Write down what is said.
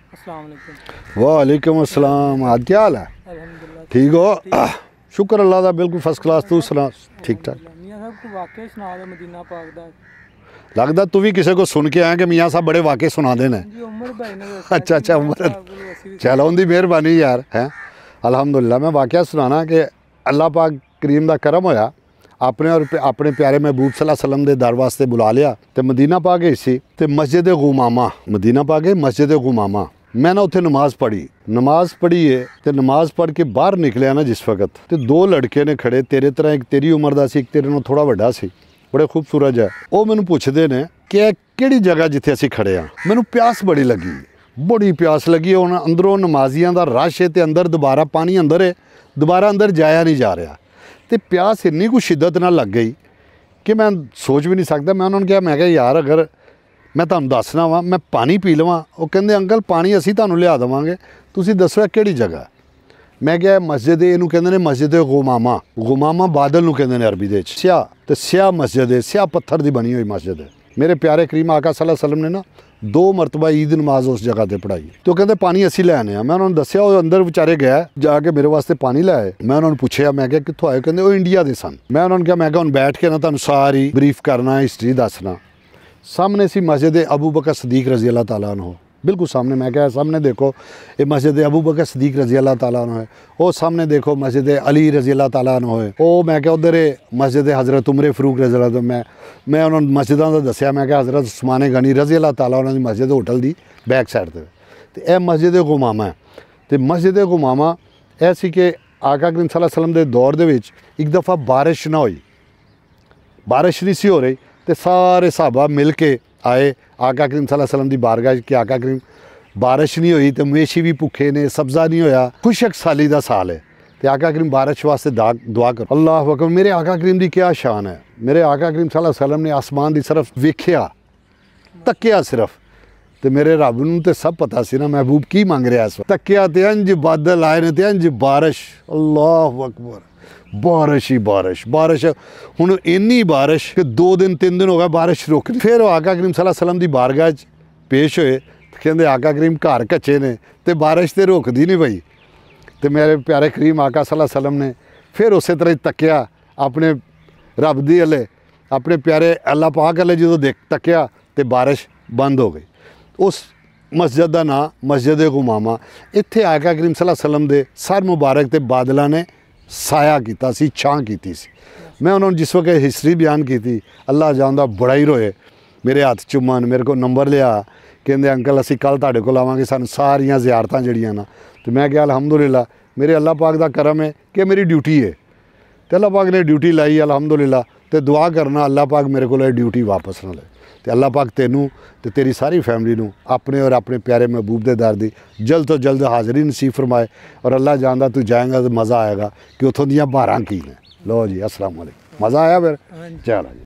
अस्सलाम वालेकुम। वालेकुम अस्सलाम। आज क्या हाल है? अल्हम्दुलिल्लाह ठीक हो? शुक्र अल्लाह का, बिल्कुल फर्स्ट क्लास। तू सुना? ठीक ठाक। मियां साहब को वाकई सुना दे मदीना पाक दा। लगता तू भी किसी को सुन के आया कि मियाँ साहब बड़े वाकई सुना देने। जी उमर भाई ने अच्छा उमर, चलो उनकी मेहरबानी यार है। अल्हम्दुलिल्लाह मैं वाकया सुनाना कि अल्लाह पाक करीम का करम होया, अपने और अपने प्यारे महबूब सल्लल्लाहु अलैहि वसल्लम दे दर वास्ते बुला लिया तो मदीना पा गई सी ते मस्जिद गुमामा, मदीना पा गए मस्जिद गुमामा। मैं ना उत्थे नमाज पढ़ी है तो नमाज पढ़ के बाहर निकलिया ना जिस वक्त, तो दो लड़के ने खड़े तेरे तरह, एक तेरी उम्र का सी, एक तेरे नालों थोड़ा वड्डा सी, बड़े खूबसूरत है। वो मैनू पुछदे ने कि किहड़ी जगह जिथे असीं खड़े हाँ। मैनू प्यास बड़ी प्यास लगी। हुण अंदरों नमाजियां दा रश है तो अंदर दोबारा पानी अंदर है, दोबारा अंदर जाया नहीं जा रहा। तो प्यास इन्नी कुछ शिद्दत नाल लग गई कि मैं सोच भी नहीं सकता। मैं उन्होंने कहा, मैं यार अगर मैं तुहानूं दसना वा मैं पानी पी लवां। वो कहंदे अंकल पानी असीं तुहानूं लिया देवांगे, तुसीं दसो किहड़ी जगह। मैं क्या मस्जिद इनू कहंदे ने मस्जिद गुमामा बादल नूं कहंदे ने अरबी दे स्या, ते स्या मस्जिद है, स्या पत्थर की बनी हुई मस्जिद है। मेरे प्यारे करीम आका सल्लल्लाहु अलैहि वसल्लम ने ना 2 मरतबा ईद नमाज उस जगह पर पढ़ाई। तो कहते पानी असी लै आने। मैं उन्होंने दसिया, वो अंदर बेचारे गए जाके मेरे वास्ते पानी लै आए। मैं उन्होंने पूछा, मैं क्या कितों आए? कहते वो इंडिया के सन। मैं उन्होंने कहा, मैं हुण बैठ के ना तुहानूं सारी ब्रीफ करना, हिस्टरी दसना। सामने सी मस्जिद अबू बकर सदीक रजी अल्लाह तआला अन्हु, बिल्कुल सामने। मैं क्या सामने देखो ये मस्जिद अबू बकर सदीक रजी अल्लाह तआला अन्हु है। वो सामने देखो मस्जिद अली रजी अल्लाह तआला अन्हु है। वो मैं क्या उधर मस्जिद हज़रत उमर फारूक रजी अल्लाह। मैं उन्होंने मस्जिदों का दसिया। मैं क्या हज़रत उस्मान गनी रजी अल्लाह तआला उन्होंने मस्जिद होटल की बैक साइड पर। तो यह मस्जिद गुमामा है। तो मस्जिद गुमामा ऐसी कि आका करीम सल्लल्लाहु अलैहि वसल्लम के दौर के एक दफ़ा बारिश ना हुई, बारिश नहीं सी हो रही, तो सारे सहाबा मिल के आए आका करीम सल्लल्लाहु अलैहि वसल्लम की बारगाह कि आका करीम बारिश नहीं हुई तो मवेशी भी भुखे ने, सब्ज़ा नहीं होया, खुशक साली का साल है, तो आका करीम बारिश वास्ते दुआ करो। अल्लाह अकबर। मेरे आका करीम की क्या शान है। मेरे आका करीम सल्लल्लाहु अलैहि वसल्लम ने आसमान की तरफ वेख्या, तकिया सिर्फ, तो मेरे रब नूं तो सब पता सी ना महबूब की मंग रहा इस वक्त। तकिया तो अंज बादल आए ने, तो अंज बारिश। अल्लाह अकबर। बारिश ही बारिश हुण इन्नी बारिश कि 2 दिन 3 दिन हो गए बारिश रुक नहीं। फिर आका करीम सल्लल्लाहु अलैहि वसल्लम की बारगाह पेश होए, कहते आका करीम घर कच्चे ने तो बारिश तो रुकती नहीं पई। तो मेरे प्यारे करीम आका सल्लल्लाहु अलैहि वसल्लम ने फिर उस तरह तकिया अपने रब दी अल्ले, अपने प्यारे अल्लाह पाक अल्ले जो तकिया तो बारिश बंद हो गई। उस मस्जिद का नाम मस्जिद गुमामा। इत्थे आका करीम सल्लल्लाहु अलैहि वसल्लम के सर मुबारक ते बादलों ने साया कीता सी, छां कीती सी। मैं उन्होंने जिस वक्त हिस्टरी बयान की थी, अल्लाह जानदा बड़ा ही रोए, मेरे हाथ चुम्मन, मेरे को नंबर लिया, कहते अंकल असी कल तुहाडे कोल आवांगे, सानूं सारियां ज़ियारतां जड़ियां ना। तो मैं क्या अल्हम्दुलिल्लाह मेरे अल्लाह पाक का करम है कि मेरी ड्यूटी है, तो अल्लाह पाक ने ड्यूटी लाई अल्हम्दुलिल्लाह। तो दुआ करना अल्लाह पाक मेरे को ड्यूटी वापस ना ले, तो अल्लाह पाक तेनू तो तेरी सारी फैमिली नू अपने और अपने प्यारे महबूब दे दर दी जल्द तो जल्द हाज़री नसीब फरमाए। और अल्लाह जानदा तू जाएगा तो मज़ा आएगा कि उतों दियां बहारां की ने। लो जी अस्सलाम वालेकुम। मज़ा आया फिर? चलो जी।